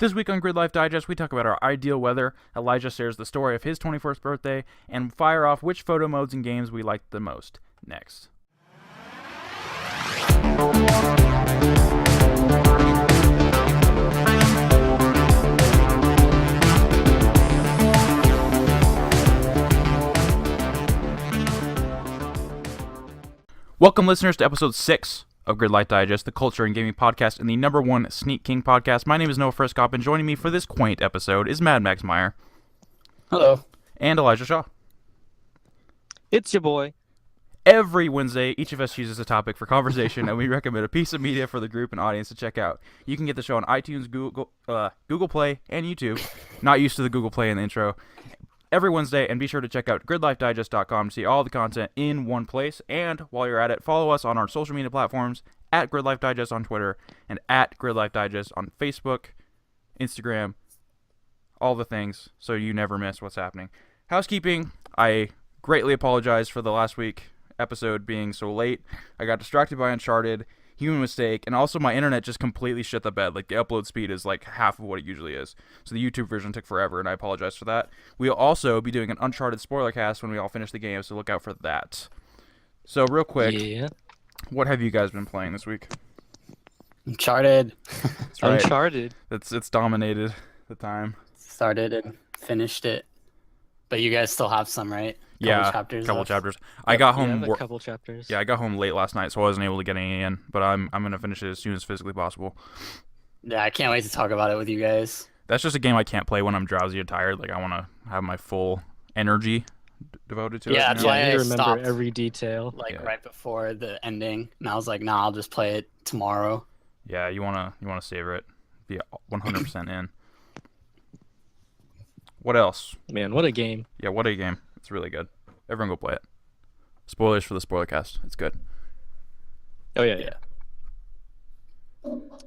This week on Gridlife Digest, we talk about our ideal weather, Elijah shares the story of his 21st birthday, and fire off which photo modes and games we liked the most. Next. Welcome, listeners, to episode 6 of Gridlife Digest, the culture and gaming podcast and the number one Sneak King podcast. My name is Noah Friskop, and joining me for this quaint episode is Mad Max Meyer. Hello. And Elijah Shaw. It's your boy. Every Wednesday, each of us chooses a topic for conversation, and we recommend a piece of media for the group and audience to check out. You can get the show on iTunes, Google Play, and YouTube. Not used to the Google Play in the intro. Every Wednesday, and be sure to check out gridlifedigest.com to see all the content in one place. And while you're at it, follow us on our social media platforms at GridlifeDigest on Twitter and at GridlifeDigest on Facebook, Instagram, all the things, so you never miss what's happening. Housekeeping, I greatly apologize for the last week episode being so late. I got distracted by Uncharted, human mistake, and also my internet just completely shit the bed. Like, the upload speed is like half of what it usually is. So the YouTube version took forever, and I apologize for that. We'll also be doing an Uncharted spoiler cast when we all finish the game, so look out for that. So real quick, what have you guys been playing this week? Uncharted. That's right. Uncharted. It's dominated the time. Started and finished it. But you guys still have some, right? Couple chapters. I got home. A couple chapters. Yeah, I got home late last night, so I wasn't able to get any in. But I'm gonna finish it as soon as physically possible. Yeah, I can't wait to talk about it with you guys. That's just a game I can't play when I'm drowsy or tired. Like, I want to have my full energy devoted to it. Yeah, that's why I remember stopped, every detail. Right before the ending, and I was like, nah, I'll just play it tomorrow. Yeah, you wanna savor it. Be 100% in. What else? Man, what a game. Yeah, what a game. It's really good. Everyone go play it. Spoilers for the spoiler cast. It's good. Oh, yeah.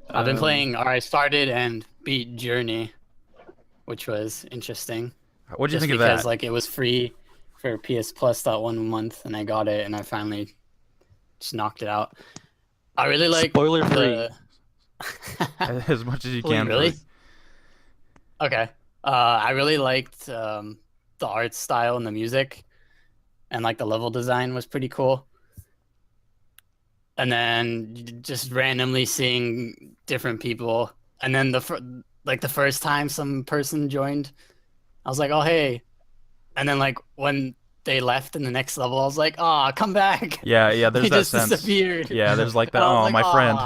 I've been playing, I started and beat Journey, which was interesting. What did you Just think of that? because, like, it was free for PS Plus that 1 month, and I got it, and I finally just knocked it out. I really like Spoiler free. As much as you can. Really? Please. Okay. I really liked the art style and the music, and like the level design was pretty cool. And then just randomly seeing different people, and then the first time some person joined, I was like, oh hey, and then like when they left in the next level, I was like, oh, come back. Yeah. There's He that just sense. disappeared. Yeah, there's like that. I was Oh, like, my friend,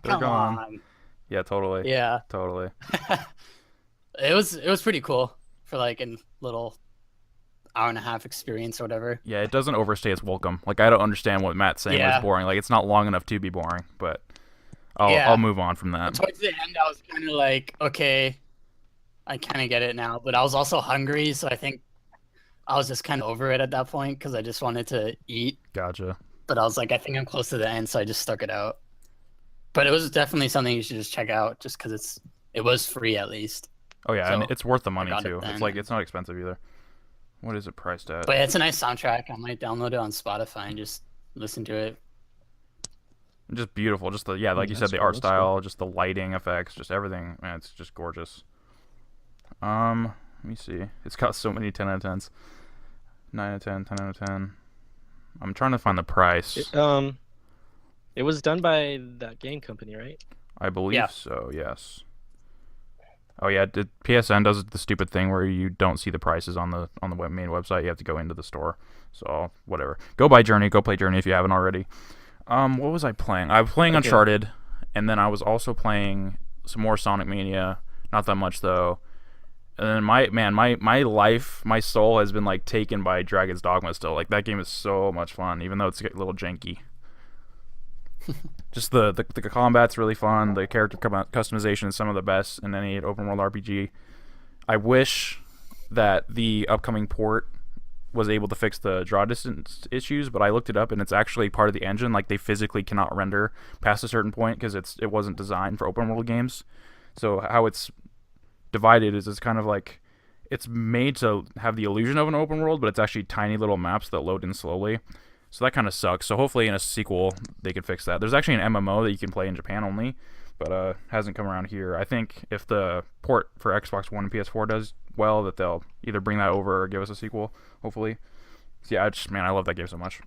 they're come gone. on. Yeah, totally. Yeah. Totally. It was pretty cool for like a little hour and a half experience or whatever. Yeah, it doesn't overstay its welcome. Like, I don't understand what Matt's saying was boring. Like, it's not long enough to be boring, but I'll move on from that. Towards the end, I was kind of like, okay, I kind of get it now. But I was also hungry, so I think I was just kind of over it at that point because I just wanted to eat. Gotcha. But I was like, I think I'm close to the end, so I just stuck it out. But it was definitely something you should just check out, just because it was free at least. Oh yeah, So, and it's worth the money got it too. then. It's like, it's not expensive either. What is it priced at? But it's a nice soundtrack. I might download it on Spotify and just listen to it. Just beautiful. Just like you said, That's the cool, art that's style, just the lighting effects, just everything. Man, it's just gorgeous. Let me see. It's got so many 10 out of 10s. 9 out of 10, 10 out of 10. I'm trying to find the price. It was done by that game company, right? I believe Yeah. so, yes. Oh yeah, PSN does the stupid thing where you don't see the prices on the main website. You have to go into the store. So whatever. Go buy Journey. Go play Journey if you haven't already. What was I playing? I was playing Uncharted, and then I was also playing some more Sonic Mania. Not that much though. And then my life, my soul has been like taken by Dragon's Dogma still. Like, that game is so much fun, even though it's a little janky. Just the combat's really fun. The character customization is some of the best in any open world RPG. I wish that the upcoming port was able to fix the draw distance issues, but I looked it up and it's actually part of the engine. Like, they physically cannot render past a certain point because it wasn't designed for open world games. So how it's divided is it's kind of like, it's made to have the illusion of an open world, but it's actually tiny little maps that load in slowly. So that kind of sucks. So hopefully in a sequel they can fix that. There's actually an MMO that you can play in Japan only but hasn't come around here. I think if the port for Xbox One and PS4 does well, that they'll either bring that over or give us a sequel, hopefully. So yeah, I love that game so much.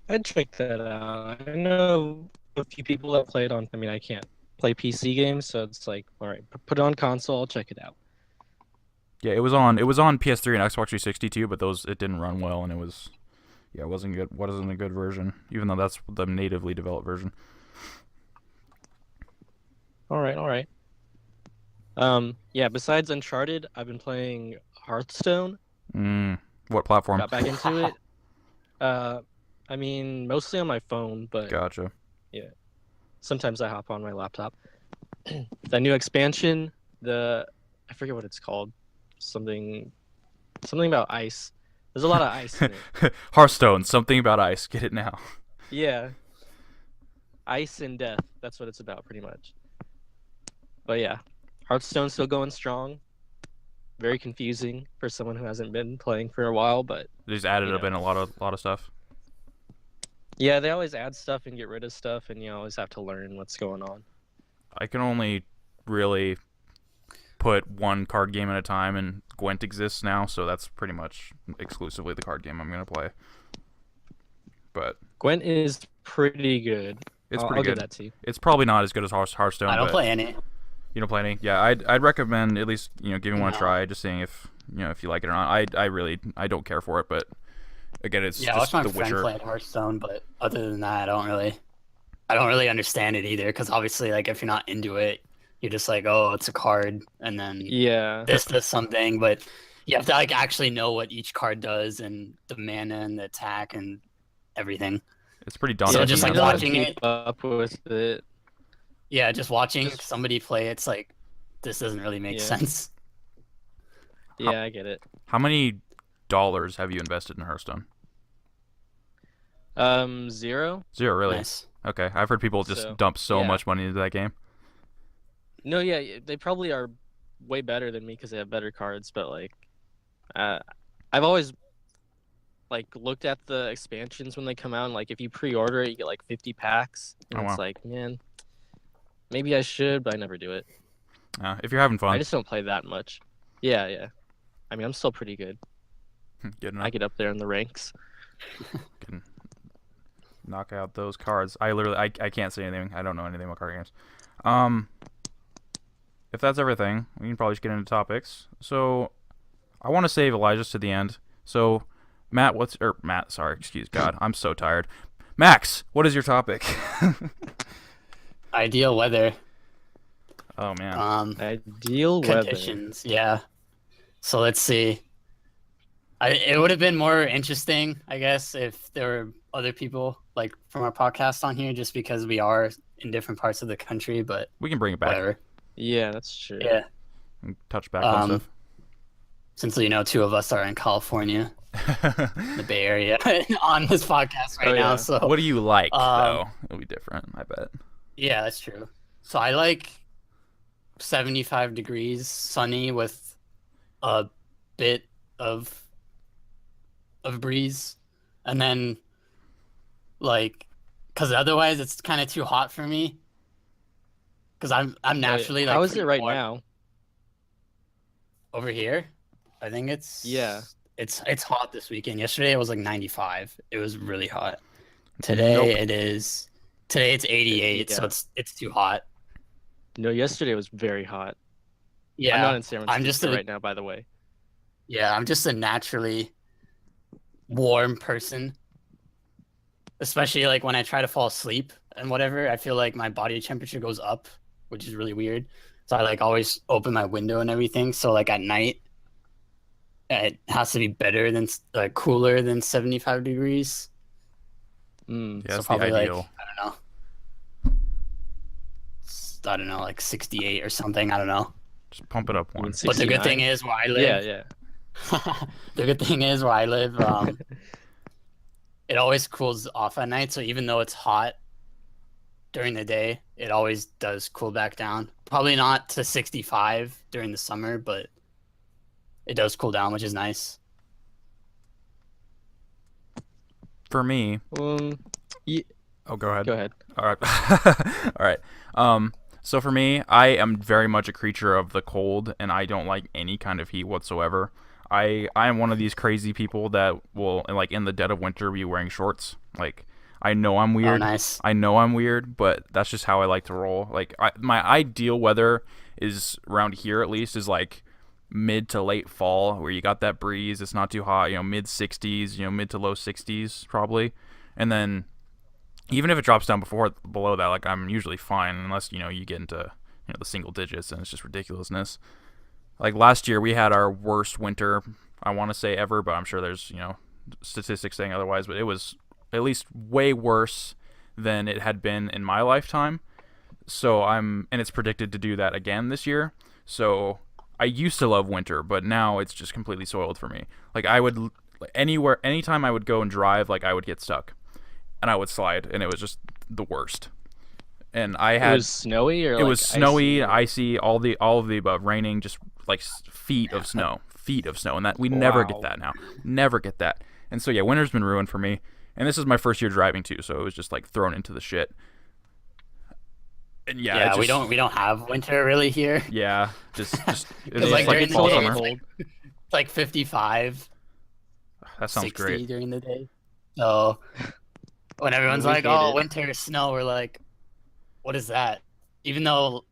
I'd check that out. I know a few people that played on. I mean, I can't play PC games, so it's like, all right, put it on console. I'll check it out. Yeah, it was on PS3 and Xbox 360 too, but it didn't run well, and it wasn't good. Wasn't a good version, even though that's the natively developed version. All right, all right. Yeah. Besides Uncharted, I've been playing Hearthstone. What platform? Got back into it. I mean, mostly on my phone, but Gotcha. sometimes I hop on my laptop. That new expansion, I forget what it's called. Something about ice. There's a lot of ice in it. Hearthstone, something about ice. Get it now. Yeah. Ice and death. That's what it's about, pretty much. But yeah, Hearthstone's still going strong. Very confusing for someone who hasn't been playing for a while, but They just added You up know. in a lot of stuff. yeah, they always add stuff and get rid of stuff, and you always have to learn what's going on. I can only really put one card game at a time, and Gwent exists now, so that's pretty much exclusively the card game I'm gonna play. But Gwent is pretty good. it's I'll pretty give good. that to you. It's probably not as good as Hearthstone. I don't but play any. You don't play any? Yeah, I'd recommend at least giving one a No. try, just seeing if if you like it or not. I don't care for it, but again, it's Yeah, I just watched my The friend Witcher. play Hearthstone, but other than that, I don't really understand it either. Because obviously, like, if you're not into it, you're just like, oh, it's a card, and then Yeah. this does something. But you have to like actually know what each card does and the mana and the attack and everything. It's pretty So daunting. just to like me. watching keep it- up with it. Yeah, just watching Just- somebody play, it's like this doesn't really make Yeah. sense. Yeah, I get it. How many dollars have you invested in Hearthstone? 0. 0, really? Nice. Okay, I've heard people just So, dump so yeah. much money into that game. No, yeah, they probably are way better than me because they have better cards. But like, I've always like looked at the expansions when they come out. And, like, if you pre-order it, you get like 50 packs. And Oh, it's wow. like, man, maybe I should, but I never do it. If you're having I fun, just don't play that much. Yeah, yeah. I mean, I'm still pretty good. good enough. I get up there in the ranks. Can knock out those cards. I can't say anything. I don't know anything about card games. If that's everything, we can probably just get into topics. So, I want to save Elijah's to the end. So, Matt, sorry, excuse God, I'm so tired. Max, what is your topic? Ideal weather. Oh man. Ideal weather. Conditions, yeah. So let's see. It would have been more interesting, I guess, if there were other people like from our podcast on here, just because we are in different parts of the country. But We can bring it back whatever. Yeah, that's true. Yeah, and touch back on stuff. since two of us are in California, the Bay Area, on this podcast right Oh, now. yeah. So What do you like though? Um, It'll be different, I bet. yeah, that's true. So I like 75 degrees, sunny with a bit of breeze, and then like, because otherwise it's kind of too hot for me. Because I'm naturally like. How is it pretty right warm. now? Over here? I think it's Yeah. It's hot this weekend. Yesterday it was like 95. It was really hot. Today it's 88, so Yeah. it's too hot. No, yesterday was very hot. Yeah. I'm not in San Francisco I'm just right now, by the way. Yeah, I'm just a naturally warm person. Especially like when I try to fall asleep and whatever, I feel like my body temperature goes up, which is really weird. So I like always open my window and everything. So like at night, it has to be better than cooler than 75 degrees. Mm. Yeah, So that's the probably ideal. I don't know, like 68 or something. I don't know. Just pump it up You mean one. But the good 69? thing is where I live. Yeah, yeah. The good thing is where I live, it always cools off at night. So even though it's hot during the day, it always does cool back down. Probably not to 65 during the summer, but it does cool down, which is nice. For me, Um, Oh, go ahead. Go ahead. All right. All right. So for me, I am very much a creature of the cold, and I don't like any kind of heat whatsoever. I am one of these crazy people that will, like, in the dead of winter, be wearing shorts. Like, I know I'm Oh, weird. nice. I know I'm weird, but that's just how I like to roll. Like, my ideal weather is around here at least is like mid to late fall, where you got that breeze. It's not too hot. Mid 60s. Mid to low 60s probably, and then even if it drops down below that, like I'm usually fine unless you get into the single digits and it's just ridiculousness. Like last year we had our worst winter I want to say ever, but I'm sure there's statistics saying otherwise. But it was at least way worse than it had been in my lifetime. And it's predicted to do that again this year. So I used to love winter, but now it's just completely soiled for me. Like anytime I would go and drive, like I would get stuck and I would slide, and it was just the worst. And I It had was snowy or it like was snowy, icy? icy, all of the above, raining, just like feet of snow, and that we never get Wow. that now, never get that. And so yeah, winter's been ruined for me, and this is my first year driving too, so it was just like thrown into the shit. And yeah, Yeah, we don't have winter really here. yeah, just it's Because just like like during the fall day, summer. it's like, 55, That sounds 60 great. during the day. So when everyone's We like, hate "Oh, it. winter, snow," we're like, "What is that?" Even though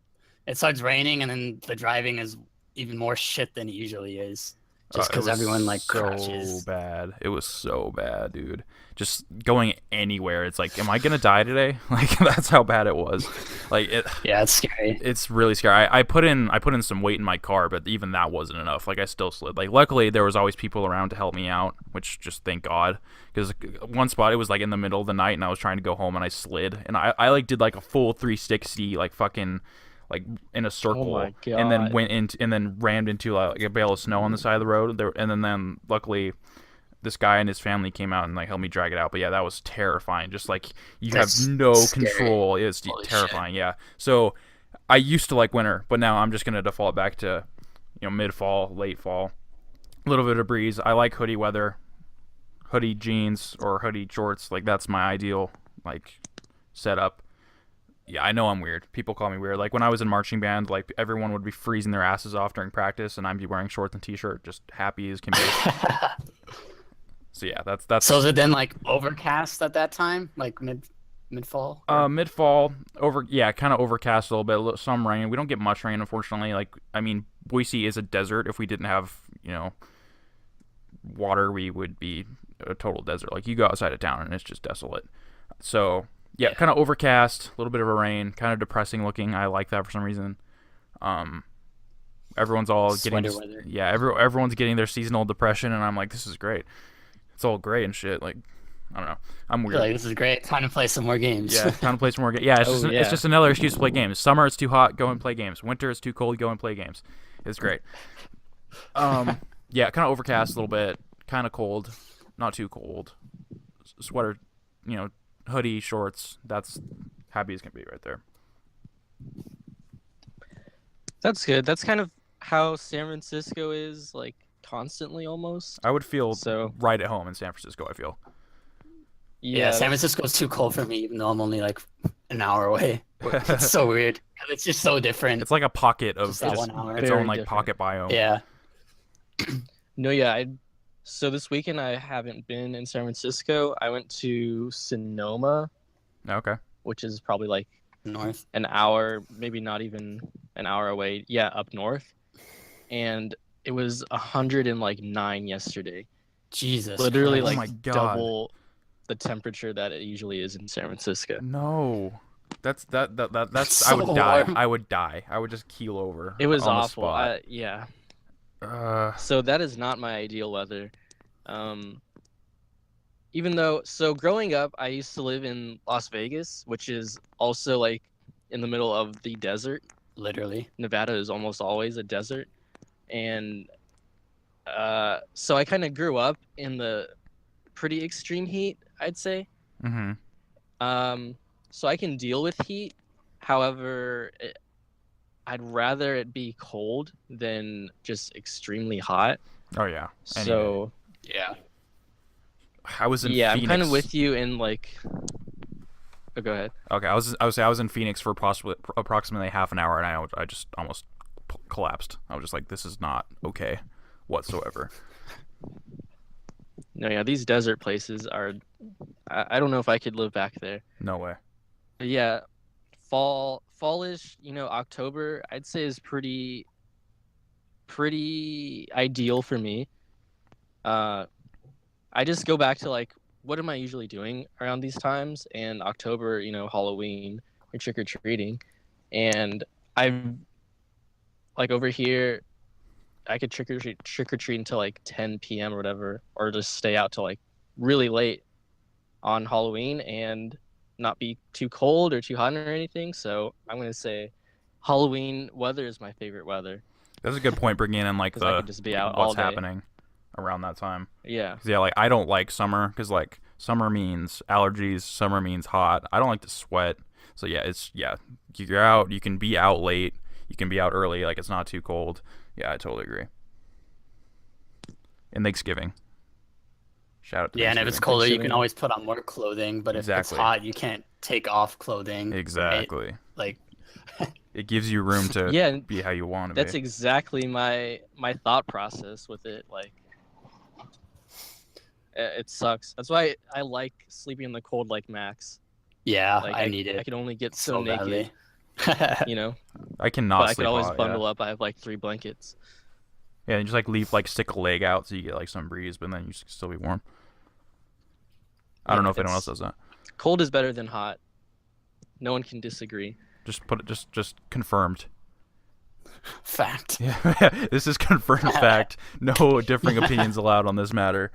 it starts raining and then the driving is even more shit than it usually is, just It because was everyone like so crashes. bad. It was so bad, dude. Just going anywhere, it's like, am I gonna die today? Like that's how bad it was. Like Yeah, it's scary. it's really scary. I put in some weight in my car, but even that wasn't enough. Like I still slid. Like luckily there was always people around to help me out, which just thank God. Because one spot it was like in the middle of the night, and I was trying to go home, and I slid, and I like did like a full 360, like fucking like in a Oh circle, my and then god. went into and then rammed into like a bale of snow on the side of the road. And then luckily this guy and his family came out and like helped me drag it out. But yeah, that was terrifying. Just like you have That's no scary. control. It's Holy shit. terrifying. Yeah. So I used to like winter, but now I'm just gonna default back to mid fall, late fall, a little bit of breeze. I like hoodie weather, hoodie jeans or hoodie shorts. Like that's my ideal like setup. Yeah, I know I'm weird. People call me weird. Like when I was in marching band, like everyone would be freezing their asses off during practice, and I'd be wearing shorts and t-shirt, just happy as can be. So yeah, that's So is it then like overcast at that time, like mid fall? Or... mid fall kind of overcast a little bit, some rain. We don't get much rain, unfortunately. Like I mean, Boise is a desert. If we didn't have water, we would be a total desert. Like you go outside of town and it's just desolate. So yeah, kind of overcast, a little bit of a rain, kind of depressing looking. I like that for some reason. Um, everyone's all getting Sweater weather. yeah, everyone's getting their seasonal depression, and I'm like, this is great. It's all gray and shit. Like I don't know, I'm I feel weird. like this is great. Time to play some more games. Yeah, time to play some more games. Yeah, it's Oh, just it's yeah. just another excuse to play games. Summer it's too hot, go and play games. Winter it's too cold, go and play games. It's great. Yeah, kind of overcast a little bit, kind of cold, not too cold. Sweater, hoodie, shorts. That's happy as can be right there. That's good. That's kind of how San Francisco is, like constantly almost. I would feel So right at home in San Francisco. I feel. Yeah, San that's- Francisco's too cold for me, even though I'm only like an hour away. It's so weird. It's just so different. It's like a pocket of Just that 1 hour. its Very own like different. pocket biome. Yeah. No, yeah. So this weekend I haven't been in San Francisco. I went to Sonoma, Okay. which is probably like North. an hour, maybe not even an hour away. Yeah, up north. And it was 109 yesterday. Jesus. Literally Christ. Oh like my God. double the temperature that it usually is in San Francisco. No. That's That's I would so die. warm. I would die. I would just keel over. It was on the awful. spot. Yeah. Uh, So that is not my ideal weather. Even though, so growing up, I used to live in Las Vegas, which is also like in the middle of the desert. Literally. Nevada is almost always a desert. And so I kind of grew up in the pretty extreme heat, I'd say. mm-hmm. So I can deal with heat. However, I'd rather it be cold than just extremely hot. Oh yeah. Any So Yeah. I was in yeah, Phoenix. I'm kind of with you in like Oh, go ahead. Okay, I was in Phoenix for approximately half an hour, and I just almost collapsed. I was just like, this is not okay whatsoever. No, yeah, these desert places are. I don't know if I could live back there. No way. But yeah, fallish. October I'd say is pretty ideal for me. I just go back to like, what am I usually doing around these times? And October, Halloween or trick or treating, and I like over here, I could trick or treat until like 10 p.m. or whatever, or just stay out till like really late on Halloween and not be too cold or too hot or anything. So I'm gonna say Halloween weather is my favorite weather. That's a good point, bringing in like 'Cause I could just be out all what's day. happening around that time. Yeah. 'Cause, yeah, like I don't like summer because like summer means allergies. Summer means hot. I don't like to sweat. So yeah, you're out. You can be out late. You can be out early. Like it's not too cold. Yeah, I totally agree. And Thanksgiving. Shout out to Yeah, and if it's Thanksgiving. colder, you Thanksgiving. can always put on more clothing. But if it's Exactly. hot, you can't take off clothing. right? Exactly. Like, It gives you room to Yeah, and be how you want to that's be. exactly my thought process with it. Like, it sucks. That's why I like sleeping in the cold like Max. yeah, Like I need I it can only get so so naked, badly. you know. I cannot But I sleep could always hot, bundle up. I have like 3 blankets. Yeah, and just like stick a leg out so you get like some breeze, but then you can still be warm. I don't Yeah, know if anyone else it's- does that. Cold is better than hot. No one can disagree. Just put it just confirmed. Fact. Yeah, this is confirmed fact. No differing opinions allowed on this matter.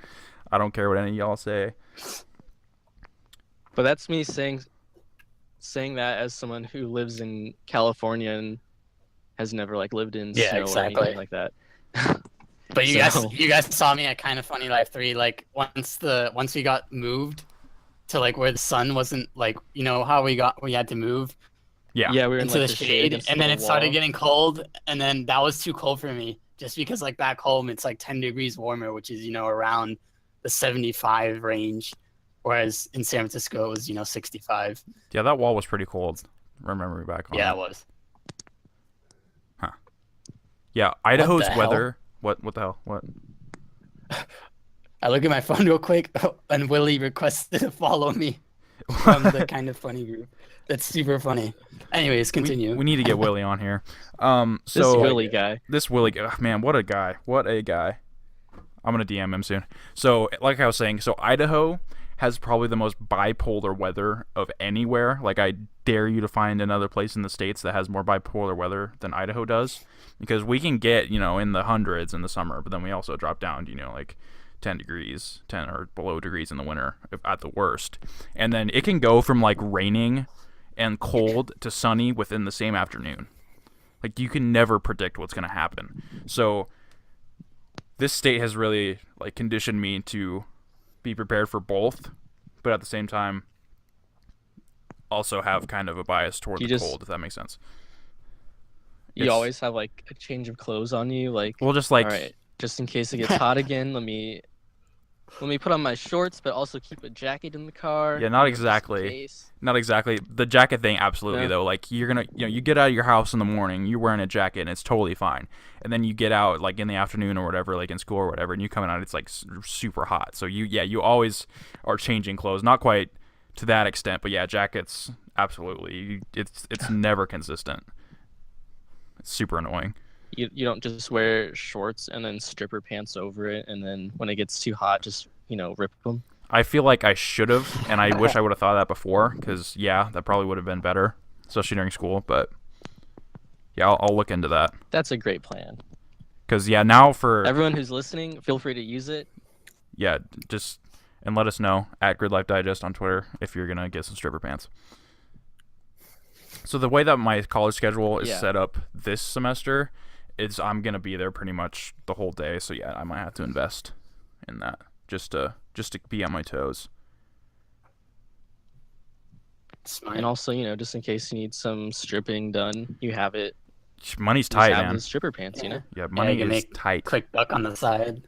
I don't care what any of y'all say. But that's me saying that as someone who lives in California and has never like lived in Yeah, snow or exactly. anything like that. But you So- guys saw me at Kind of Funny Life 3. Like once we got moved to like where the sun wasn't, like, how we had to move Yeah. Yeah, we were in into like the the shade, against and then the it started wall. getting cold, and then that was too cold for me. Just because like back home it's like 10 degrees warmer, which is around the 75 range, whereas in San Francisco it was 65. Yeah, that wall was pretty cold. Remember me back on Yeah, it. it was. Yeah, Idaho's the hell? weather. What the hell? What? I look at my phone real quick, and Willie requested to follow me from the Kind of Funny group. That's super funny. Anyways, continue. We need to get Willie on here. This So Willie guy. This Willie, man, what a guy. What a guy. I'm going to DM him soon. So, like I was saying, so Idaho has probably the most bipolar weather of anywhere. Like, I dare you to find another place in the States that has more bipolar weather than Idaho does. Because we can get, in the hundreds in the summer, but then we also drop down to, like 10 degrees, 10 or below degrees in the winter at the worst. And then it can go from, like, raining and cold to sunny within the same afternoon. Like, you can never predict what's going to happen. So this state has really like conditioned me to be prepared for both, but at the same time also have kind of a bias toward the cold, if that makes sense. You It's- always have like a change of clothes on you, like, Well, just like all right, just in case it gets hot again, let me put on my shorts, but also keep a jacket in the car. Yeah, not just in exactly. case. Not exactly the jacket thing, absolutely Yeah. though. Like you're gonna, you get out of your house in the morning, you're wearing a jacket, and it's totally fine. And then you get out like in the afternoon or whatever, like in school or whatever, and you come out, it's like super hot. So you always are changing clothes. Not quite to that extent, but yeah, jackets, absolutely. It's never consistent. It's super annoying. You don't just wear shorts and then stripper pants over it, and then when it gets too hot, just rip them. I feel like I should have, and I wish I would have thought of that before, because, yeah, that probably would have been better, especially during school, but, yeah, I'll look into that. That's a great plan. Because, yeah, now for, Everyone who's listening, feel free to use it. yeah, just, and let us know, at Gridlife Digest on Twitter, if you're going to get some stripper pants. So the way that my college schedule is Yeah. set up this semester is I'm going to be there pretty much the whole day, so, yeah, I might have to invest in that, just to be on my toes. Smart. And also, just in case you need some stripping done, you have it. Money's Just tight, have man. the stripper pants, Yeah, money you can is make tight. Quick buck on the side.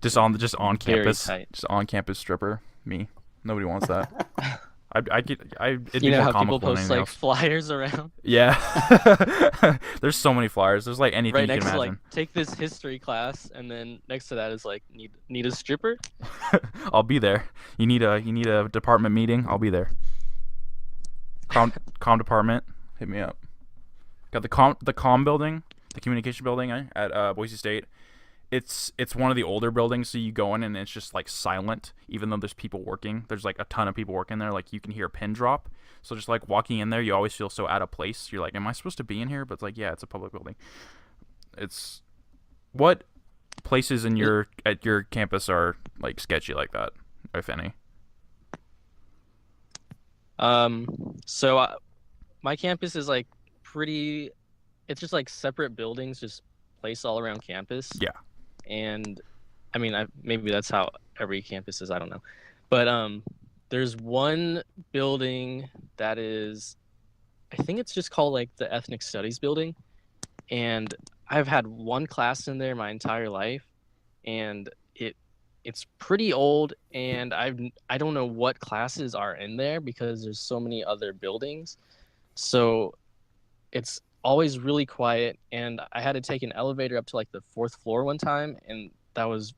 Just on Very campus, tight. just on campus stripper. Me, nobody wants that. It'd You be know more how people comical than post anything like else. flyers around Yeah. There's so many flyers. There's like anything right you next can to like imagine. take this history class, and then next to that is like need a stripper. I'll be there. You need a department meeting? I'll be there. Com department, hit me up. Got the com building, the communication building at Boise State. It's one of the older buildings, so you go in and it's just like silent, even though there's people working. There's like a ton of people working there. Like you can hear a pin drop. So just like walking in there, you always feel so out of place. You're like, am I supposed to be in here? But it's like, yeah, it's a public building. It's what places in at your campus are like sketchy like that, if any? So my campus is like pretty. It's just like separate buildings, just placed all around campus. Yeah. And I mean, maybe that's how every campus is. I don't know, but there's one building that is, I think it's just called like the Ethnic Studies building, and I've had one class in there my entire life, and it's pretty old, and I don't know what classes are in there because there's so many other buildings, so it's always really quiet, and I had to take an elevator up to like the 4th floor one time, and that was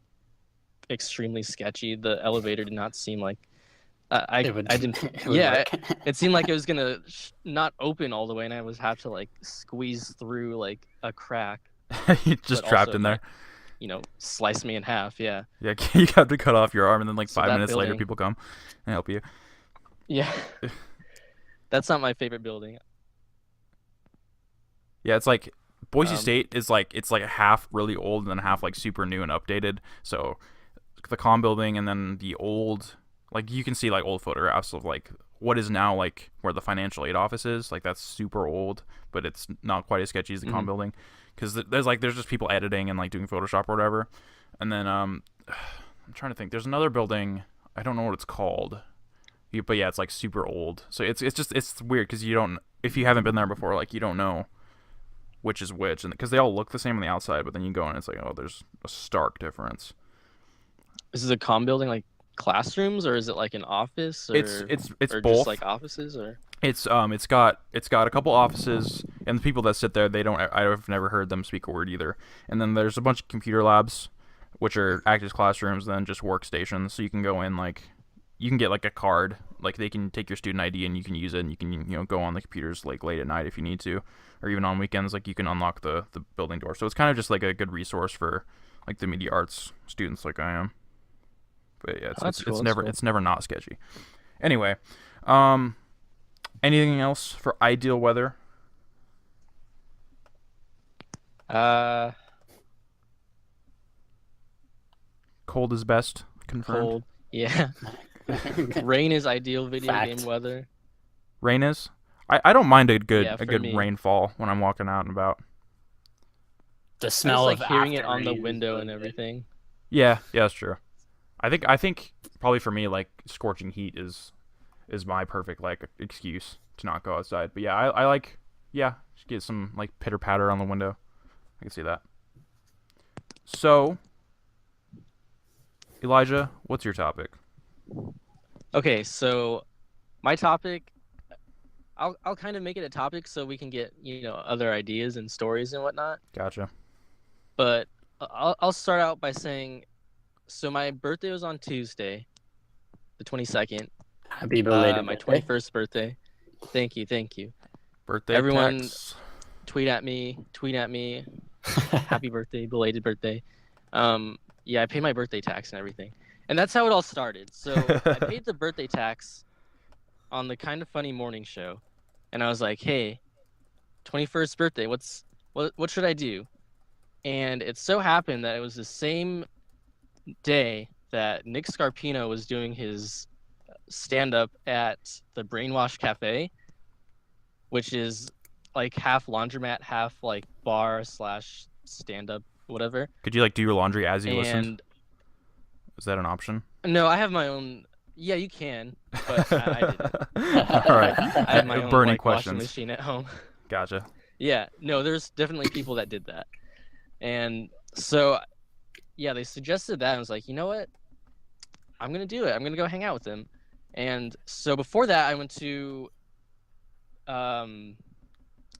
extremely sketchy. The elevator did not seem like I didn't yeah, it seemed like it was gonna not open all the way, and I would have to like squeeze through like a crack. You're just but trapped also in there. might, slice me in half. Yeah. Yeah, you have to cut off your arm, and then like So 5 minutes later, building- people come and help you. Yeah. That's not my favorite building. Yeah, it's like Boise Um, State is like it's like half really old and then half like super new and updated. So the comm building and then the old, like you can see like old photographs of like what is now like where the financial aid office is. Like that's super old, but it's not quite as sketchy as the comm Mhm. building because there's just people editing and like doing Photoshop or whatever. And then I'm trying to think. There's another building. I don't know what it's called. But yeah, it's like super old. So it's weird because you don't, if you haven't been there before, like you don't know which is which, and because they all look the same on the outside, but then you go in and it's like, oh, there's a stark difference. Is it a comm building like classrooms, or is it like an office, or It's or both. just like offices, or It's got a couple offices, and the people that sit there, I've never heard them speak a word either. And then there's a bunch of computer labs, which are act as classrooms, then just workstations, so you can go in like. You can get like a card, like they can take your student ID and you can use it, and you can go on the computers like late at night if you need to, or even on weekends, like you can unlock the building door. So it's kind of just like a good resource for like the media arts students like I am. But yeah, That's cool, that's never cool. it's never not sketchy. Anyway, anything else for ideal weather? Cold is best. Confirmed. cold. Yeah. Rain is ideal video Fact. game weather. Rain is. I don't mind a good Yeah, for good me. rainfall when I'm walking out and about. The smell I just like of hearing it after on the rain is window really and good. everything. Yeah, that's true. I think probably for me like scorching heat is my perfect like excuse to not go outside. But yeah, I like just get some like pitter patter on the window. I can see that. So, Elijah, what's your topic? Okay, so my topic, I'll kind of make it a topic so we can get other ideas and stories and whatnot. Gotcha. But I'll start out by saying, so my birthday was on Tuesday, the 22nd. Happy belated My birthday. 21st birthday. Thank you. Birthday Everyone- tax. Tweet at me. Happy birthday, belated birthday. Yeah, I paid my birthday tax and everything. And that's how it all started. So I paid the birthday tax on the Kind of Funny morning show. And I was like, hey, 21st birthday, what should I do? And it so happened that it was the same day that Nick Scarpino was doing his stand-up at the Brainwash Cafe, which is like half laundromat, half like bar / stand-up, whatever. Could you like do your laundry as you listened? And Is that an option? no, I have my own. Yeah, you can, but I didn't. All right. I have my own Burning like, washing questions. machine at home. Gotcha. Yeah, no, there's definitely people that did that. And so, yeah, they suggested that. I was like, you know what? I'm going to do it. I'm going to go hang out with them. And so before that, I went to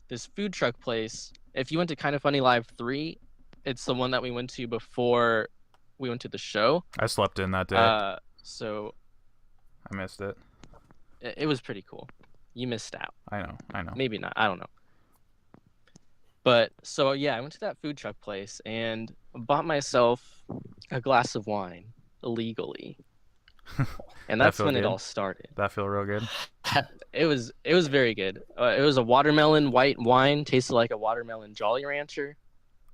this food truck place. If you went to Kind of Funny Live 3, it's the one that we went to before we went to the show. I slept in that day. So I missed it. it was pretty cool. You missed out. I know. Maybe not. I don't know. But so yeah, I went to that food truck place and bought myself a glass of wine illegally. And That that's feel when it good? all started. That feel real good. It was very good. It was a watermelon white wine, tasted like a watermelon Jolly Rancher.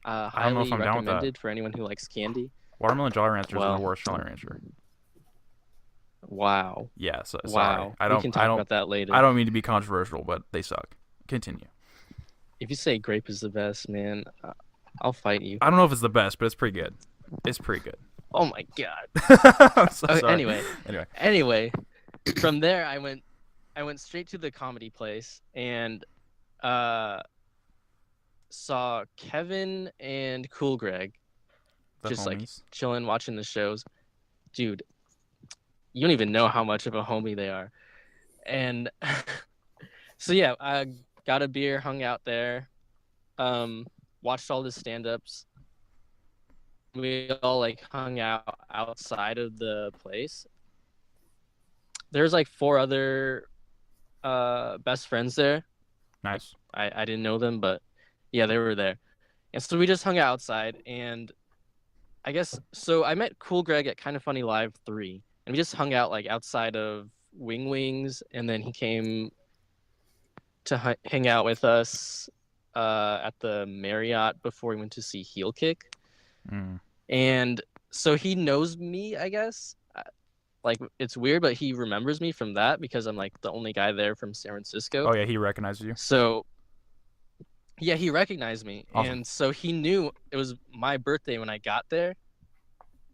I don't know Highly if I'm down with that. recommended for anyone who likes candy. Watermelon Jolly Rancher is Well. the worst Jolly Rancher. Wow. Yeah, so, sorry. Wow. We can talk about that later. I don't mean to be controversial, but they suck. Continue. If you say grape is the best, man, I'll fight you. I don't know if it's the best, but it's pretty good. It's pretty good. Oh my god. I'm so Okay, sorry. Anyway, from there I went straight to the comedy place and saw Kevin and Cool Greg The just like homies. chilling watching the shows. Dude, you don't even know how much of a homie they are. And so yeah, I got a beer, hung out there, watched all the stand-ups. We all like hung out outside of the place. There's like 4 other best friends there. Nice. I didn't know them, but yeah, they were there. And so we just hung out outside, and I guess so I met Cool Greg at Kind of Funny Live 3, and we just hung out like outside of Wing Wings, and then he came to hang out with us at the Marriott before we went to see Heel Kick. Mm. And so he knows me, I guess. Like, it's weird, but he remembers me from that because I'm like the only guy there from San Francisco. Oh yeah, he recognizes you. So yeah, he recognized me. Awesome. And so he knew it was my birthday when I got there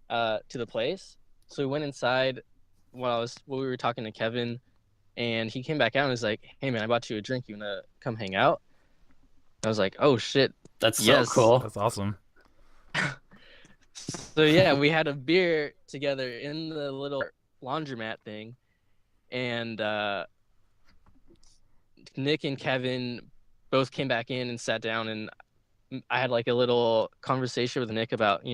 to the place. So we went inside while we were talking to Kevin, and he came back out and was like, "Hey man, I bought you a drink. You wanna come hang out?" I was like, "Oh shit, That's yes." so cool. That's awesome. So yeah, we had a beer together in the little laundromat thing, and Nick and Kevin both came back in and sat down, and I had like a little conversation with Nick about,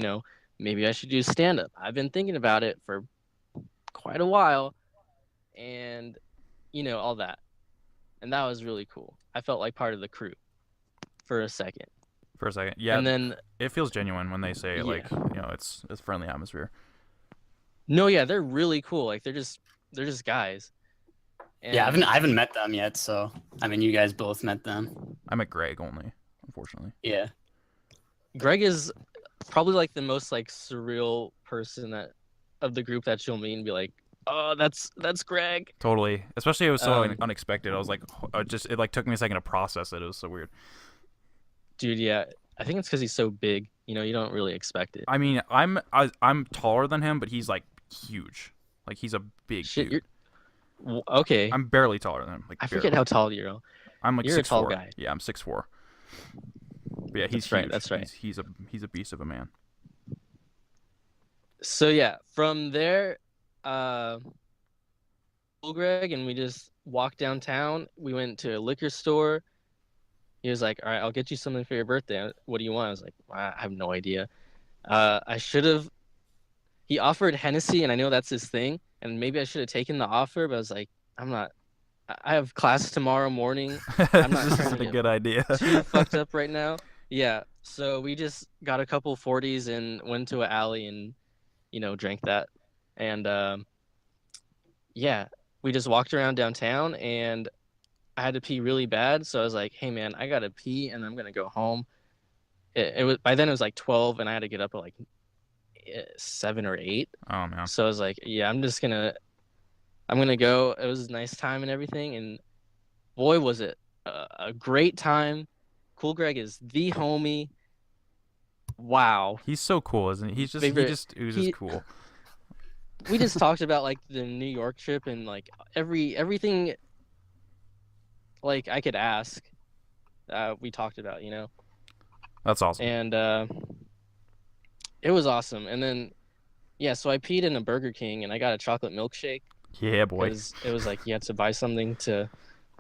maybe I should do stand-up. I've been thinking about it for quite a while, and all that, and that was really cool. I felt like part of the crew for a second. Yeah. And then it feels genuine when they say Yeah. like, it's a friendly atmosphere. no, yeah, they're really cool. Like they're just guys. And Yeah, I haven't met them yet, so I mean, you guys both met them. I met Greg only, unfortunately. Yeah. Greg is probably like the most like surreal person of the group that you'll meet and be like, oh, that's Greg. Totally. Especially it was so Um, unexpected. I was like, it like took me a second to process it. It was so weird. Dude, yeah. I think it's because he's so big. You don't really expect it. I mean, I'm taller than him, but he's like huge. Like he's a big Shit, dude. okay. I'm barely taller than him. Like I barely. forget how tall you are. I'm like you're a 6'4". tall guy. Yeah, I'm 6'4". But yeah, he's That's right, huge. that's right. He's a beast of a man. So yeah, from there, Greg and we just walked downtown. We went to a liquor store. He was like, "All right, I'll get you something for your birthday. What do you want?" I was like, "I have no idea." I should have. He offered Hennessy, and I know that's his thing, and maybe I should have taken the offer, but I was like, "I'm not. I have class tomorrow morning. I'm not This trying isn't to a get good idea. too fucked up right now." Yeah, so we just got a couple 40s and went to an alley and, drank that, and yeah, we just walked around downtown and I had to pee really bad, so I was like, "Hey man, I gotta pee and I'm gonna go home." It was by then it was like 12 and I had to get up at like 7 or 8. Oh man. So I was like, "Yeah, I'm gonna go." It was a nice time and everything, and boy was it a great time. Cool Greg is the homie. Wow. He's so cool, isn't he? He just oozes cool. We just talked about like the New York trip and like everything like I could ask. We talked about, That's awesome. and it was awesome. And then, yeah, so I peed in a Burger King and I got a chocolate milkshake. Yeah, boy. because it was like you had to buy something to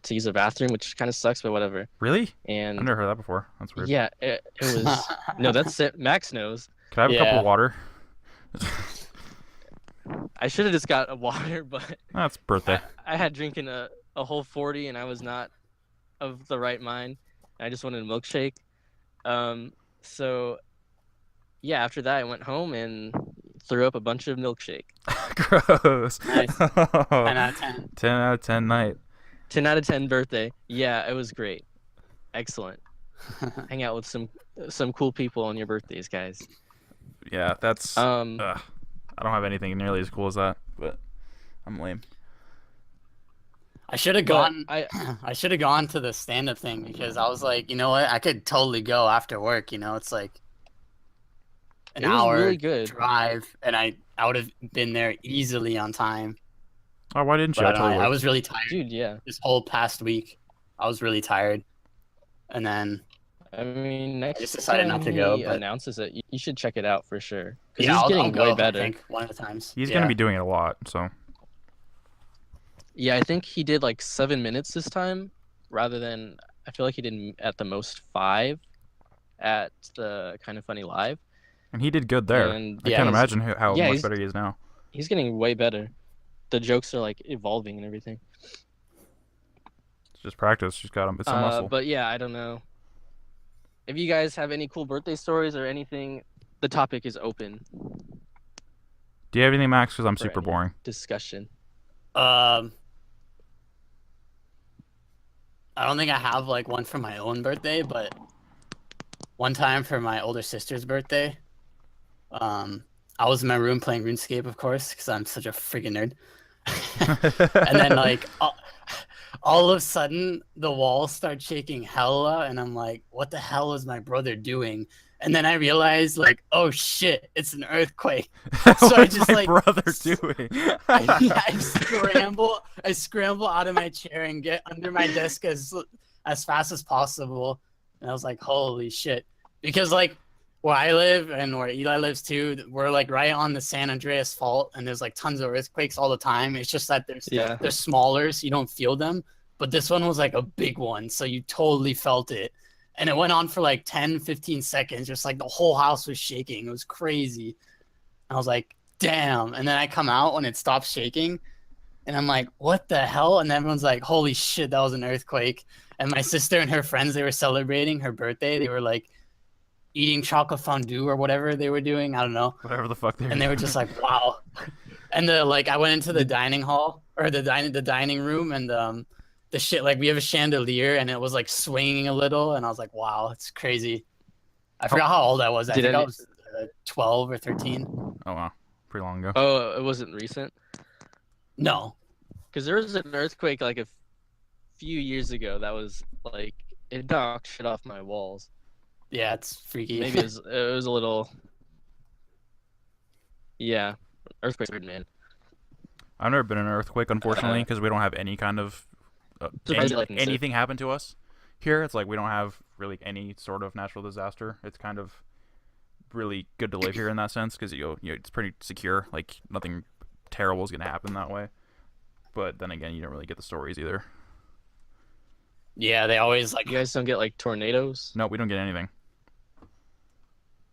use a bathroom, which kind of sucks, but whatever. Really? I've And never heard that before. That's weird. yeah, it was no, that's it. Max knows. Could I have a cup Yeah. of water? I should have just got a water, but That's birthday. I had drinking a whole 40 and I was not of the right mind. I just wanted a milkshake. So yeah, after that I went home and threw up a bunch of milkshake. Gross. Nice. 10 out of 10. 10 out of 10 night. 10 out of 10 birthday. Yeah, it was great. Excellent. Hang out with some cool people on your birthdays, guys. Yeah, that's. I don't have anything nearly as cool as that, but I'm lame. I should have But gone. I I should have gone to the stand-up thing because I was like, you know what? I could totally go after work. You know, it's like an It was hour really good. drive, and I would have been there easily on time. Oh, why didn't you? But I I, don't totally know, I would. was really tired dude, yeah. this whole past week. I was really tired, and then I mean, next just decided time not to go, he but- announces it, you should check it out for sure. Because yeah, he's I'll getting go. way I better. think one of the times. He's yeah. gonna be doing it a lot, so. Yeah, I think he did like 7 minutes this time, rather than I feel like he did at the most 5 at the Kind of Funny Live. And he did good there. And I yeah, can't he's- imagine how yeah, much he's- better he is now. He's getting way better. The jokes are like evolving and everything. It's just practice. Just got him. It's a muscle. But yeah, I don't know. If you guys have any cool birthday stories or anything, the topic is open Do you have anything, Max? Because I'm for super any boring. discussion. I don't think I have like one for my own birthday, but one time for my older sister's birthday, I was in my room playing RuneScape, of course, because I'm such a freaking nerd. And then like all of a sudden the walls start shaking hella, and I'm like, what the hell is my brother doing? And then I realized like, oh shit, it's an earthquake. So I What's just, my like, brother doing? I scramble out of my chair and get under my desk as fast as possible. And I was like, holy shit. Because like where I live and where Eli lives too, we're like right on the San Andreas fault, and there's like tons of earthquakes all the time. It's just that they're smaller, so you don't feel them. But this one was like a big one, so you totally felt it. And it went on for like 10, 15 seconds, just like the whole house was shaking. It was crazy. I was like, damn. And then I come out when it stops shaking, and I'm like, what the hell? And everyone's like, holy shit, that was an earthquake. And my sister and her friends, they were celebrating her birthday. They were like eating chocolate fondue or whatever they were doing. I don't know. Whatever the fuck they're And they were just like, wow. And I went into the dining hall or the dining room, and the shit, like we have a chandelier and it was like swinging a little, and I was like, wow, it's crazy. I forgot how old I was. I Did think I any- was 12 or 13. Oh, wow. Pretty long ago. Oh, it wasn't recent? No. Because there was an earthquake like a few years ago that was like, it knocked shit off my walls. Yeah, it's freaky. Maybe it was a little. Yeah, earthquake's weird, man. I've never been in an earthquake, unfortunately, because we don't have any kind of Surprised it didn't sit. anything happen to us here. It's like we don't have really any sort of natural disaster. It's kind of really good to live here in that sense because it's pretty secure. Like nothing terrible is gonna happen that way. But then again, you don't really get the stories either. Yeah, they always like. You guys don't get like tornadoes? No, we don't get anything.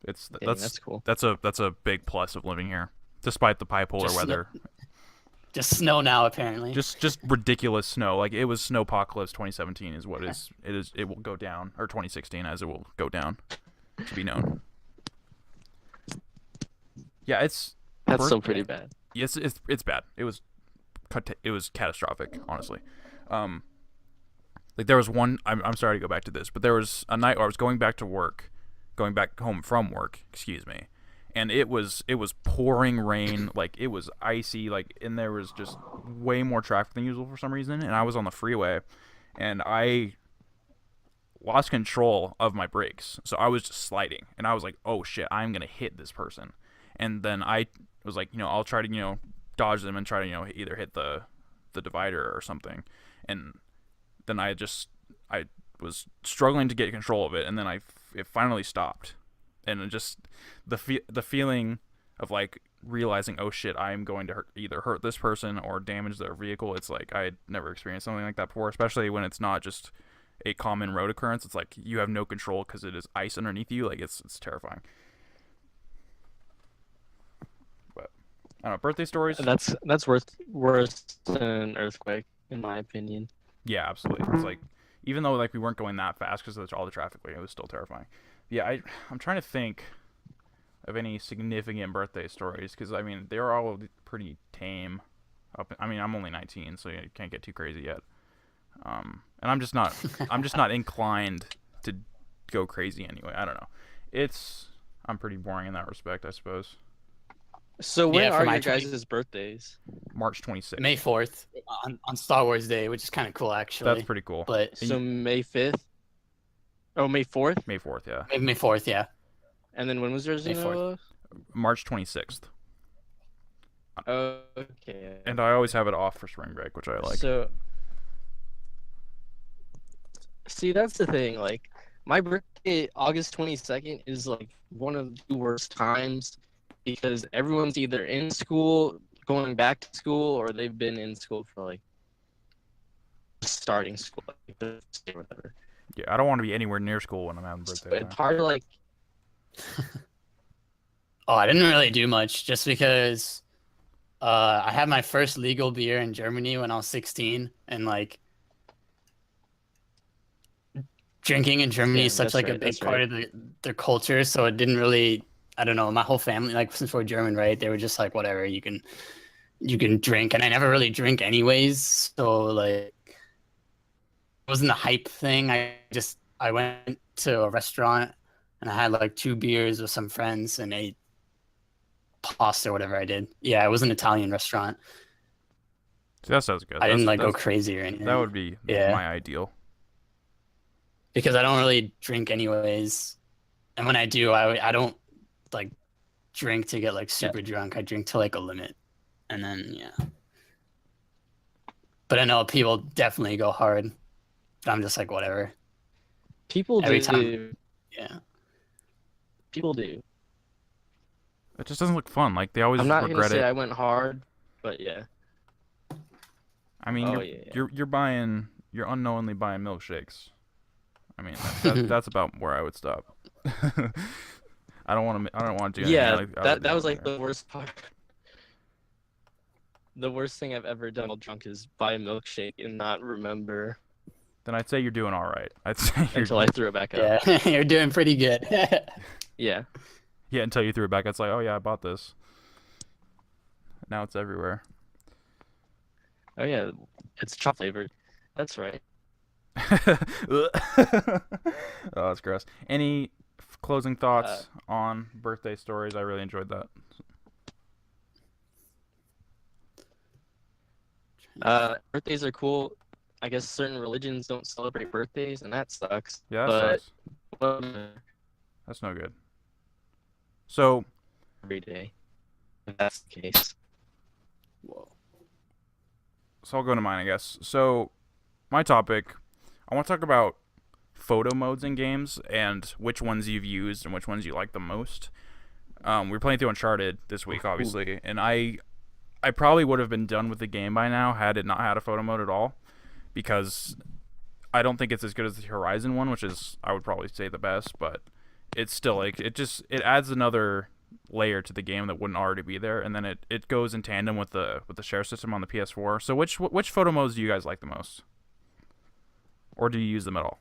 It's Dang, that's cool. that's a big plus of living here, despite the bipolar Just weather. Just snow now, apparently. Just ridiculous snow. Like it was Snowpocalypse 2017 is what is it is. It will go down, or 2016 as it will go down, to be known. Yeah, That's so pretty bad. Yes, it's bad. It was catastrophic, honestly. Like there was one. I'm sorry to go back to this, but there was a night where I was going back home from work. Excuse me, and it was pouring rain. Like it was icy. Like and there was just way more traffic than usual for some reason. And I was on the freeway, and I lost control of my brakes. So I was just sliding, and I was like, "Oh shit, I'm gonna hit this person." And then I was like, I'll try to dodge them and try to either hit the divider or something. And then I was struggling to get control of it, and then it finally stopped. And it just the feeling of like realizing, oh shit, I am going to either hurt this person or damage their vehicle. It's like I had never experienced something like that before, especially when it's not just a common road occurrence. It's like you have no control because it is ice underneath you. Like it's terrifying. But I don't know, birthday stories. That's worse than an earthquake, in my opinion. Yeah, absolutely. It's like even though like we weren't going that fast because of all the traffic, like, it was still terrifying. Yeah, I'm trying to think of any significant birthday stories because I mean they're all pretty tame. I mean I'm only 19, so you can't get too crazy yet. And I'm just not inclined to go crazy anyway. I don't know. I'm pretty boring in that respect, I suppose. So when Yeah, for are my your 20 guys' birthdays? March 26th. May 4th on Star Wars Day, which is kind of cool actually. That's pretty cool. But So May 5th? Oh, May 4th? May 4th, yeah. maybe May 4th, yeah. And then when was yours, May 4th. Noah? March 26th. Okay. And I always have it off for spring break, which I like. So, see, that's the thing. Like, my birthday, August 22nd, is like one of the worst times because everyone's either in school, going back to school, or they've been in school for like starting school, like the first day or whatever. Yeah, I don't want to be anywhere near school when I'm having So birthday. it's hard to like. Oh, I didn't really do much just because I had my first legal beer in Germany when I was 16, and like drinking in Germany Yeah, is such that's like a right, big that's part right. of their culture, so it didn't really, I don't know, my whole family, like since we're German, right? They were just like whatever, you can drink, and I never really drink anyways, so like it wasn't a hype thing. I went to a restaurant and I had like 2 beers with some friends and ate pasta or whatever I did. Yeah, it was an Italian restaurant. See, that sounds good. I didn't like go That's- crazy or anything. That would be Yeah. my ideal. Because I don't really drink anyways, and when I do, I don't like drink to get like super drunk. I drink to like a limit, and then yeah. But I know people definitely go hard. I'm just like whatever. People Every do. time. Yeah. People do. It just doesn't look fun. Like they always I'm not gonna regret say it. I went hard, but yeah. I mean, Oh, you're, yeah. you're unknowingly buying milkshakes. I mean, that's about where I would stop. I don't want to do anything Yeah, like that was like the worst part. The worst thing I've ever done while drunk is buy a milkshake and not remember Then I'd say you're doing all right. I'd say you're until I threw it back up. Yeah, you're doing pretty good. Yeah. yeah until you threw it back. It's like, oh yeah, I bought this. Now it's everywhere. Oh yeah, it's chocolate flavored. That's right. Oh, that's gross. Any closing thoughts on birthday stories? I really enjoyed that. Birthdays are cool. I guess certain religions don't celebrate birthdays, and that sucks. Yeah, that But sucks. whatever, That's no good. So, every day, if that's the case. Whoa. so I'll go to mine, I guess. So, my topic, I want to talk about photo modes in games and which ones you've used and which ones you like the most. We were playing through Uncharted this week, obviously, and I probably would have been done with the game by now had it not had a photo mode at all, because I don't think it's as good as the Horizon one, which is, I would probably say, the best, but it's still like it adds another layer to the game that wouldn't already be there, and then it goes in tandem with the share system on the PS4. So which photo modes do you guys like the most, or do you use them at all?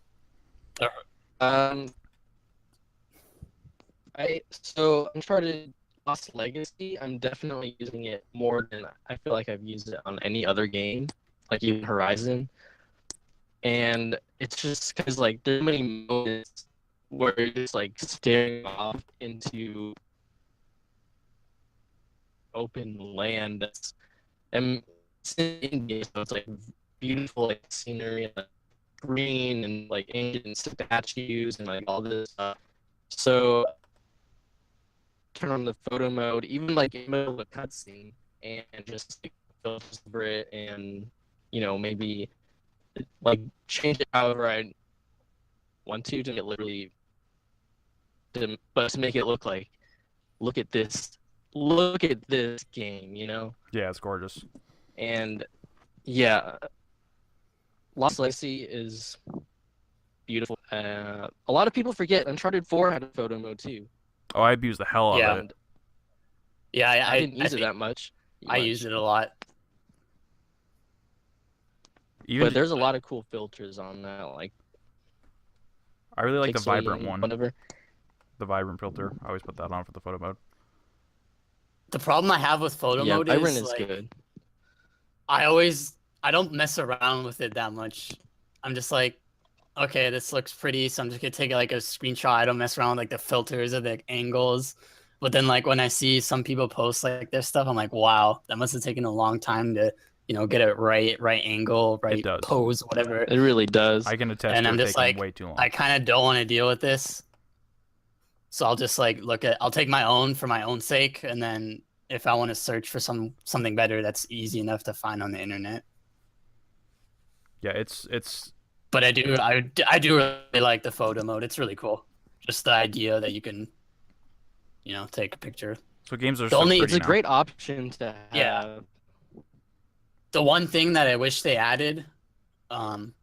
So Uncharted Lost Legacy, I'm definitely using it more than I feel like I've used it on any other game, like even Horizon. And it's just because like there's many moments where you're just like staring off into open land that's and it's in India, so it's like beautiful like scenery and like, green and like ancient statues and like all this stuff. So turn on the photo mode, even like in the middle of a cutscene, and just like filters over it, and maybe like change it however I want to make it literally, but to make it look at this look at this game, you know? Yeah, it's gorgeous. And yeah, Lost Legacy is beautiful. A lot of people forget Uncharted 4 had a photo mode too. Oh, I abused the hell out Yeah. of it. And Yeah, I didn't use it think that much. I use it a lot. Even But there's a lot of cool filters on that, like I really like the pixely vibrant and one. whatever. The vibrant filter. I always put that on for the photo mode. The problem I have with photo Yeah, mode vibrant is is like good. I don't mess around with it that much. I'm just like, okay, this looks pretty, so I'm just gonna take like a screenshot. I don't mess around with like the filters or the angles. But then like when I see some people post like their stuff, I'm like, wow, that must have taken a long time to, get it right angle, right does. pose, whatever. It really does. I can attest And to I'm it just taking like, way too long. I kind of don't want to deal with this. So I'll just like I'll take my own for my own sake, and then if I want to search for something better, that's easy enough to find on the internet. Yeah, it's But I do really like the photo mode. It's really cool. Just the idea that you can, take a picture. so games are The so only- pretty It's a now. great option to have. Yeah. The one thing that I wish they added,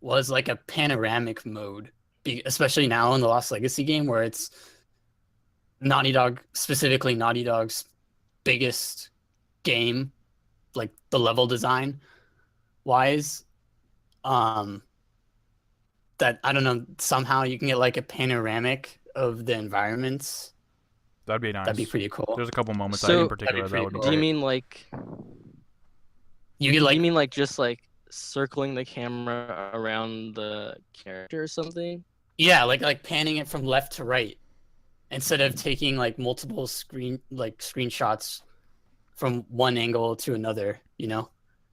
was like a panoramic mode, especially now in the Lost Legacy game where it's specifically Naughty Dog's biggest game, like the level design wise. That I don't know, somehow you can get like a panoramic of the environments. That'd be nice. That'd be pretty cool. There's a couple moments So- in particular That'd be that would be pretty Do you great. mean like You could like you mean like just like circling the camera around the character or something? yeah, like panning it from left to right instead of taking like multiple screenshots from one angle to another,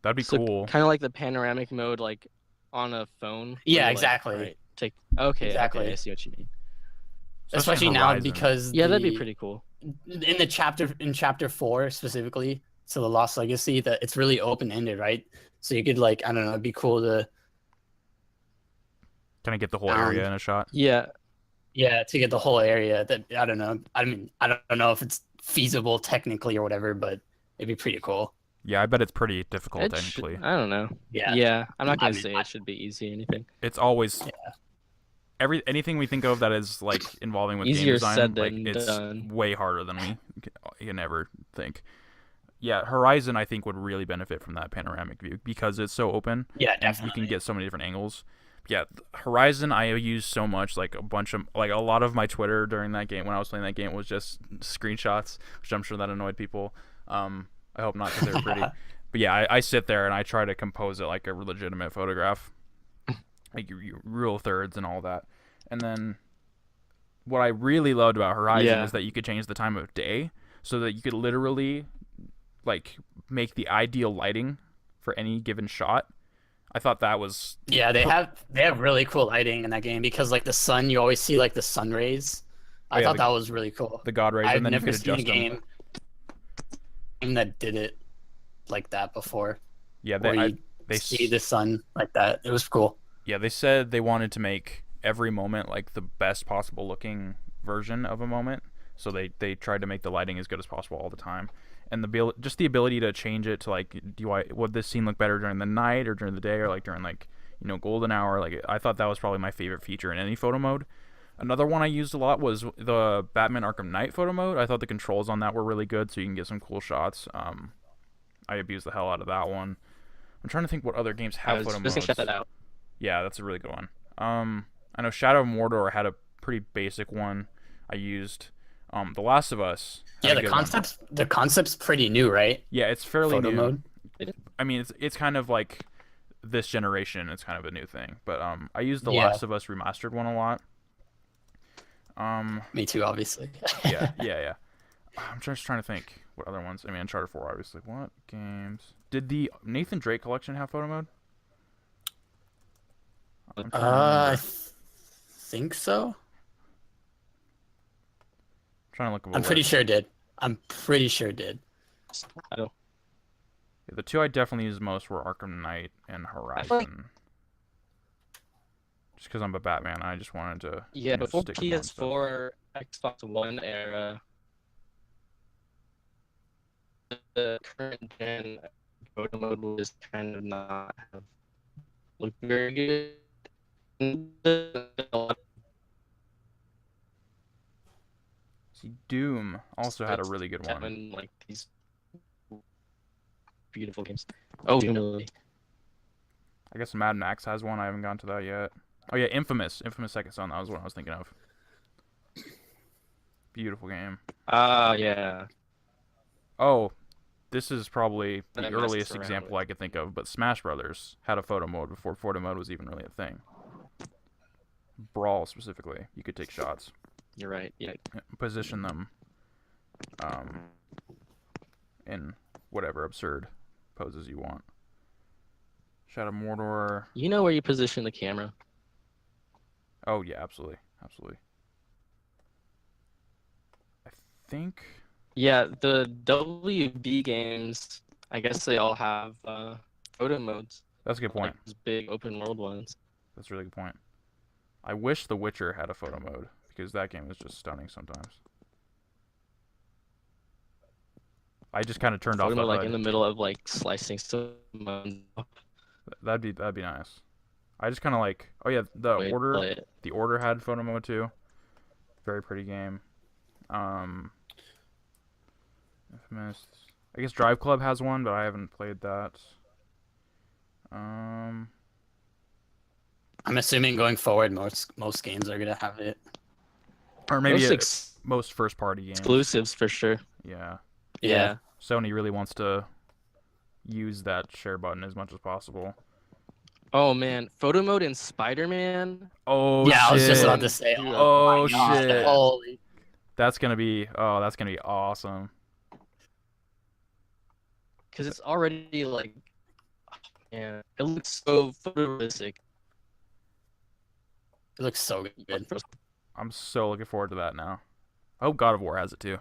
That'd be So cool. kind of like the panoramic mode, like on a phone. where Yeah, you, like, exactly. right, okay, Exactly. okay, I see what you mean. Especially now Horizon. because Yeah, that'd be pretty cool. in chapter 4 specifically, so the Lost Legacy, that it's really open ended, right? So you could like, I don't know, it'd be cool to Kind of get the whole area in a shot. Yeah, to get the whole area. That I don't know. I mean, I don't know if it's feasible technically or whatever, but it'd be pretty cool. Yeah, I bet it's pretty difficult it should, technically. I don't know. Yeah. Yeah, I'm not gonna I mean, say it should be easy or anything. It's always anything we think of that is like involving with game Easier design, said like than it's done. way harder than we can ever think. Yeah, Horizon I think would really benefit from that panoramic view because it's so open. Yeah, And definitely. you can get so many different angles. Yeah, Horizon I use so much, like a lot of my Twitter during that game when I was playing that game was just screenshots, which I'm sure that annoyed people. I hope not because they were pretty. But yeah, I sit there and I try to compose it like a legitimate photograph, like your real thirds and all that. And then what I really loved about Horizon Yeah. is that you could change the time of day so that you could literally like make the ideal lighting for any given shot. I thought that was Yeah, they have really cool lighting in that game because like the sun, you always see like the sun rays. I yeah, thought that was really cool. the God rays, I've and then you never could seen a adjust them. game that did it like that before. Yeah, Where you they see the sun like that. It was cool. Yeah, they said they wanted to make every moment like the best possible looking version of a moment. So they tried to make the lighting as good as possible all the time. And just the ability to change it to like, would this scene look better during the night or during the day or like during like, golden hour? Like I thought that was probably my favorite feature in any photo mode. Another one I used a lot was the Batman Arkham Knight photo mode. I thought the controls on that were really good, so you can get some cool shots. I abused the hell out of that one. I'm trying to think what other games I have was photo just gonna modes. check that out. Yeah, that's a really good one. I know Shadow of Mordor had a pretty basic one. I used The Last of Us. had Yeah, a the good one. concept's pretty new, right? Yeah, it's fairly Photo new. mode. I mean, it's kind of like this generation. It's kind of a new thing. But I used The Yeah. Last of Us remastered one a lot. Me too, obviously. Yeah. I'm just trying to think what other ones. I mean, Uncharted 4, obviously. What games did the Nathan Drake collection have photo mode? I'm trying to I remember. think so. Trying to look. Up a I'm pretty list. sure it did. I'm pretty sure it did. I don't. Yeah, the two I definitely used most were Arkham Knight and Horizon. Just because I'm a Batman, I just wanted to. Yeah, before stick with one stuff. PS4, Xbox One era, the current gen photo mode will just kind of not have looked very good. See, Doom also had a really good one. When, like, these beautiful games. Oh, really? I guess Mad Max has one. I haven't gone to that yet. Oh yeah, Infamous. Infamous Second Son. That was what I was thinking of. Beautiful game. Yeah. Oh, this is probably the That earliest messes around example with. I could think of, but Smash Brothers had a photo mode before photo mode was even really a thing. Brawl specifically, you could take shots, You're right. Yeah. position them, in whatever absurd poses you want. Shadow Mordor. You know where you position the camera. Oh yeah, absolutely, absolutely. I think. Yeah, the WB games, I guess they all have photo modes, That's a good point. like those big open world ones. That's a really good point. I wish The Witcher had a photo mode because that game is just stunning sometimes. I just kind of turned off Photo the mode, like HUD. in the middle of like slicing someone off. That'd be nice. I just kind of like. Oh yeah, the Way to Order. play it. The Order had photo mode too. Very pretty game. Infamous. I guess Drive Club has one, but I haven't played that. I'm assuming going forward, most games are gonna have it. Or maybe Most most first party games. exclusives for sure. Yeah. Yeah. Sony really wants to use that share button as much as possible. Oh man, photo mode in Spider-Man. Oh Yeah, shit. I was just about to say. Dude, Oh, my God, shit. Holy. That's gonna be awesome. Because it's already like, yeah, it looks so photorealistic. It looks so good. I'm so looking forward to that now. I hope God of War has it too.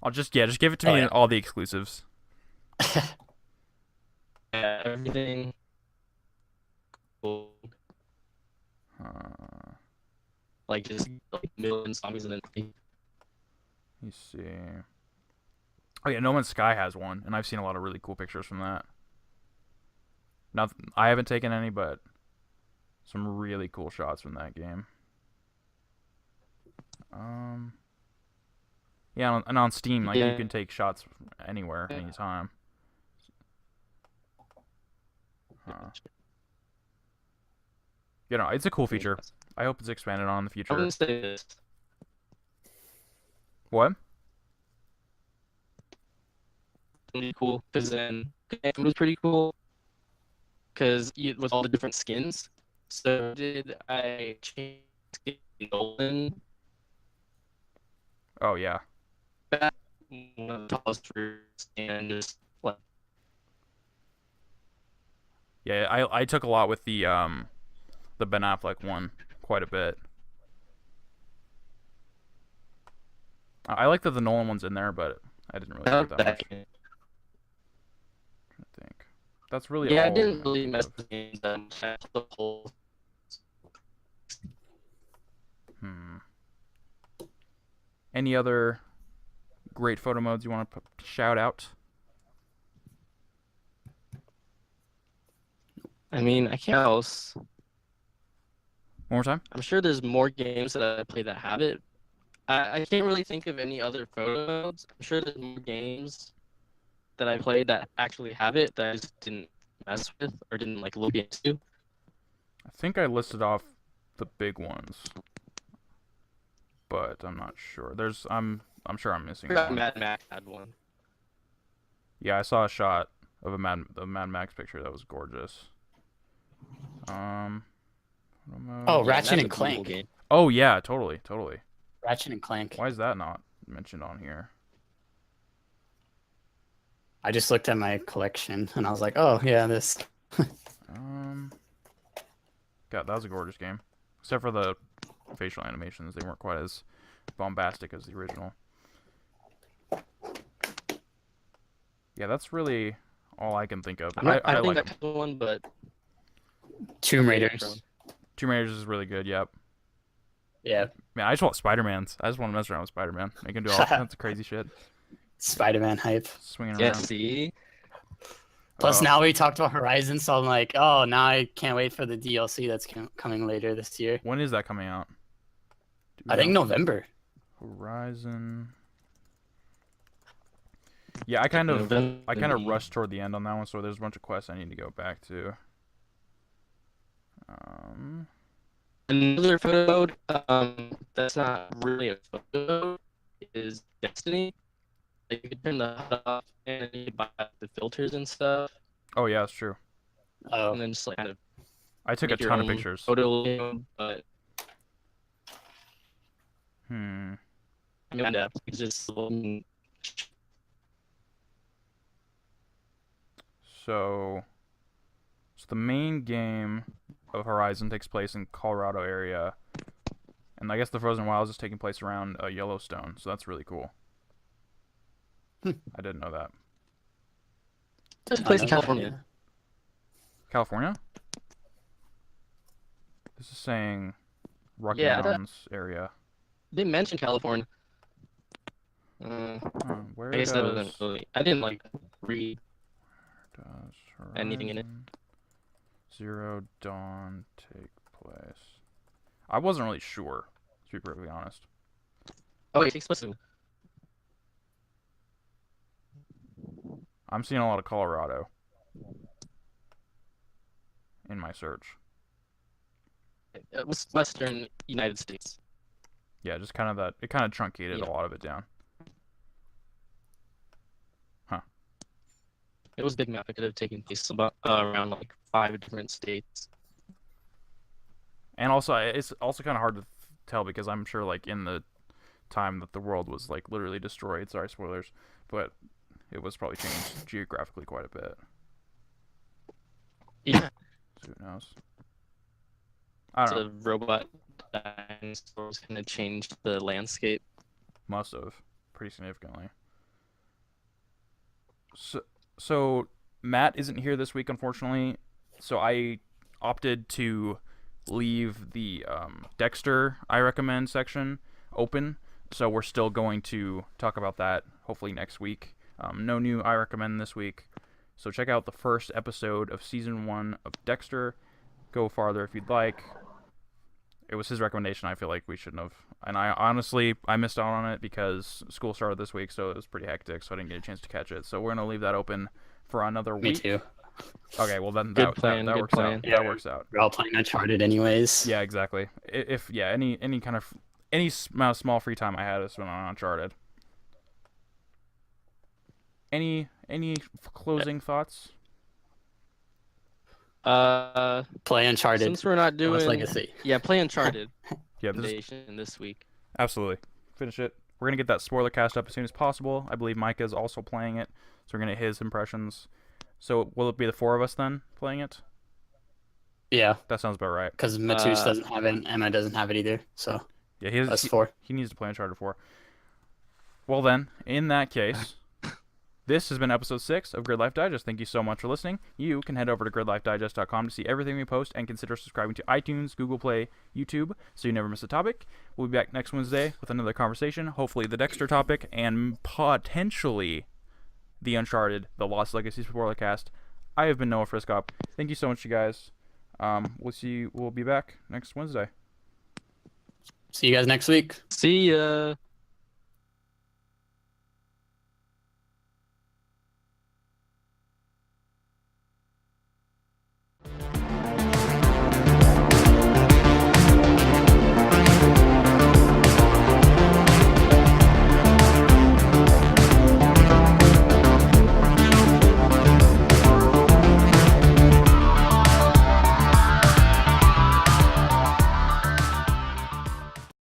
I'll just give it to Oh, me yeah. in all the exclusives. Yeah, everything. Cool. Like just like million zombies and then Let me see. Oh yeah, No Man's Sky has one, and I've seen a lot of really cool pictures from that. Not, I haven't taken any, but some really cool shots from that game. Yeah, and on Steam, like you can take shots anywhere, anytime. You know, it's a cool feature. I hope it's expanded on in the I future. wouldn't say this. What? Really cool because then it was pretty cool because with all the different skins. So did I change skin Nolan? Oh yeah. One of the tallest fruits and just like Yeah, I took a lot with the Ben Affleck one quite a bit. I like that the Nolan one's in there, but I didn't really like that much. I think that's really yeah, all. I didn't really mess with games that much. I played the whole. Any other great photo modes you want to shout out? I mean, I can't else. One more time. I'm sure there's more games that I play that have it. I can't really think of any other photo modes. I'm sure there's more games that I played that actually have it that I just didn't mess with or didn't like look into. I think I listed off the big ones, but I'm not sure. I'm sure I'm missing one. Mad Max had one. Yeah, I saw a shot of a Mad Max picture that was gorgeous. Oh, Yeah, Ratchet that's and a Clank. beautiful game. Oh yeah, totally. Ratchet and Clank. Why is that not mentioned on here? I just looked at my collection and I was like, oh yeah, this. God, that was a gorgeous game. Except for the facial animations, they weren't quite as bombastic as the original. Yeah, that's really all I can think of. I think like that's the one, but Tomb Raiders. Tomb Raiders is really good. Yep. Yeah. Man, I just want Spider-Man's. I just want to mess around with Spider-Man. Make him do all kinds of crazy shit. Spider-Man hype. swinging Yeah, around. see? Plus, Oh, now we talked about Horizon, so I'm like, oh, now I can't wait for the DLC that's coming later this year. when is that coming out? Do we I think know? November. Horizon. Yeah, I kind of rushed toward the end on that one, so there's a bunch of quests I need to go back to. Another photo mode, that's not really a photo mode, is Destiny. Like, you can turn the HUD off and you can buy the filters and stuff, Oh yeah, that's true. Oh, and then just like kind of I took a make your ton of own pictures. photo game, but Hmm. I mean, it's just So the main game of Horizon takes place in Colorado area, and I guess the Frozen Wilds is taking place around Yellowstone. So that's really cool. Hmm. I didn't know that. There's a I place in know, California. yeah. California? This is saying Rocky Yeah, Mountains area. They mentioned California. Where I guess that wasn't does really. I didn't like read Horizon anything in it. Zero Dawn take place? I wasn't really sure, to be perfectly honest. Oh, it takes place in. I'm seeing a lot of Colorado in my search. Western United States. Yeah, just kind of that. It kind of truncated Yeah. a lot of it down. It was a big map. It could have taken place about around like 5 different states. And also, it's also kind of hard to tell because I'm sure, like, in the time that the world was, like, literally destroyed, sorry, spoilers, but it was probably changed geographically quite a bit. Yeah, So who knows? I don't know. the robot dinosaurs kind of changed the landscape. Must have. Pretty significantly. So Matt isn't here this week, unfortunately. So I opted to leave the Dexter I recommend section open. So we're still going to talk about that hopefully next week. No new I recommend this week. So check out the first episode of season 1 of Dexter. Go farther if you'd like. It was his recommendation. I feel like we shouldn't have. And I honestly missed out on it because school started this week, so it was pretty hectic, so I didn't get a chance to catch it. So we're going to leave that open for another Me week. too. Okay, well then Good that plan, that good works plan. out. Yeah. That works out. We're all playing Uncharted anyways. Yeah, exactly. If any kind of any amount of small free time I had is when on Uncharted. Any closing thoughts? Play Uncharted. Since we're not Lost doing Legacy. yeah, play Uncharted Yeah, this week. absolutely. Finish it. We're gonna get that spoiler cast up as soon as possible. I believe Micah is also playing it, so we're gonna get his impressions. So will it be the 4 of us then playing it? Yeah, That sounds about right. because Matus doesn't have it and Emma doesn't have it either. So Yeah, that's 4. he needs to play Uncharted 4. Well then, in that case, this has been episode 6 of Gridlife Digest. Thank you so much for listening. You can head over to gridlifedigest.com to see everything we post and consider subscribing to iTunes, Google Play, YouTube, so you never miss a topic. We'll be back next Wednesday with another conversation, hopefully the Dexter topic, and potentially the Uncharted, the Lost Legacy spoiler cast. I have been Noah Friskop. Thank you so much, you guys. We'll be back next Wednesday. See you guys next week. See ya.